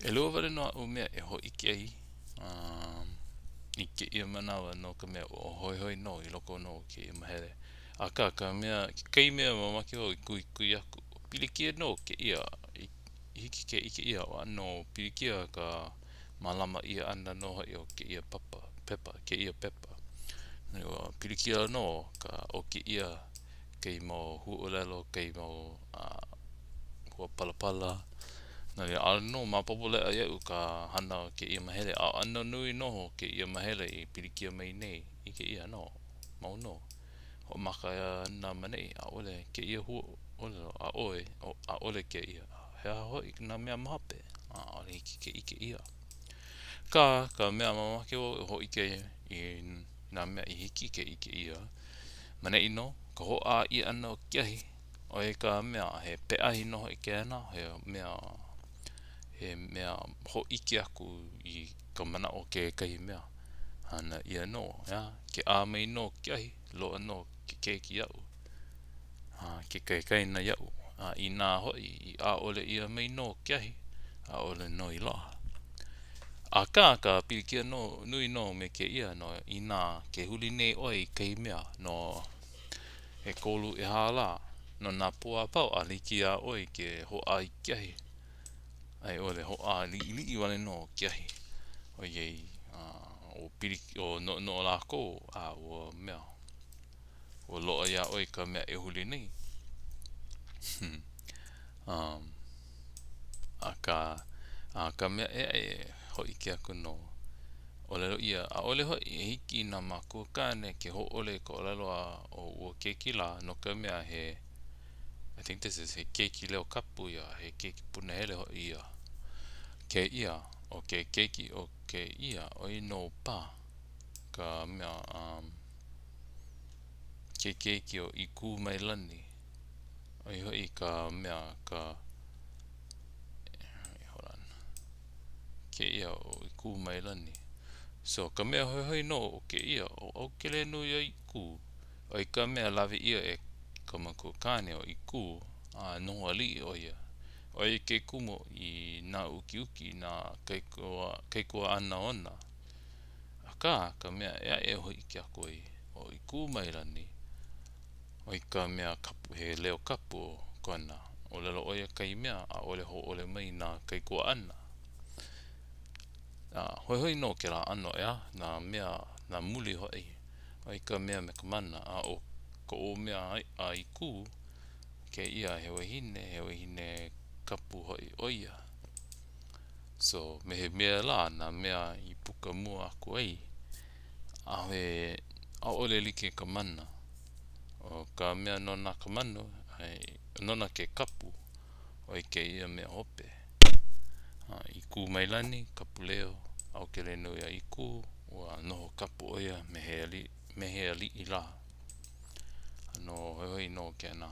E lua wale no o mea e ho ike ai. I ke ia manawa no ka mea o hoi hoi no I loko no ke ia mahere. A ka mea, kei mea mamaki o I kui aku. Pilikia no ke ia, hiki ke ike ia o ano pilikia ka malama ia ana no hoi o ke ia pepa, ke ia pepa. Pilikia no ka o ke ia kei mo huolelo, kei mo hua palapala. Nari ano mapopo lea iau ka hana ke ia mahere. A ano nui no ke ia mahere I pilikia mai nei I ke ia no. Mau no. Ho maka na manei a ole ke ia huolelo a oe a ole ke ia. Hea hoi na mea mahape. A ole hiki ke ike ia. Ka mea mamake o ho ike I na mea I hiki ke ike ia. Manei no ka ho a I ana o kiahi. Oe ka mea he peahi no I ke ana. He mea ho ike aku I ka mana o ke kahi mea. Hana ia no. Ya? Ke a mei no kiahi. Loa no ke keiki iau. Ke kai na iau. I nā hoi I a ole ia mei no kiahi. A ole no I loa. A ka pilikia no nui no me ke ia no I nā ke huli nei oi kei mea no he kolu I hala no nā pua pau a liki a oi ke ho a I kiahi ai ole ho a li wale no kiahi o yei o piliki o no lako a o mea o loa ia oi ka mea e huli nei a ka mea e hoi ke aku no ole ia a ole hoi hiki na maku kane ke ho ole ko lalo a o keiki la no ka mea he I think this is he keiki leo kapu ia he keiki punahele hoi ia ke ia o ke keiki o ke ia o I no pa ka mea ke keiki o I ku mai lani o I hoi ka mea ka hold on ke ia o I ku mai lani so ka mea hoi no o ke ia o ke le no ia I ku o I ka mea lawe ia e ka maku kane o I ku a no ali o ia o I ke kumo I na uki na keikoa ana ona a ka mea ea e hoi ke ako o I ku mai lani o I ka mea kapu he leo kapu o kona o lelo oia kai mea a ole ho ole mai na keikoa ana hoi no ke la ano ea na mea na muli hoi o I ka mea me ka mana a o ko o mea a I ku ke ia he wahine kapu hoi oia so me he mea la na mea I puka mua aku ai a ole like ka mana o ka mea nona ka manu nona ke kapu o I ke ia mea hope I ku mai lani kapu leo au ke le no ia I ku ua noho kapu oia me he ali I la no hoi no ke na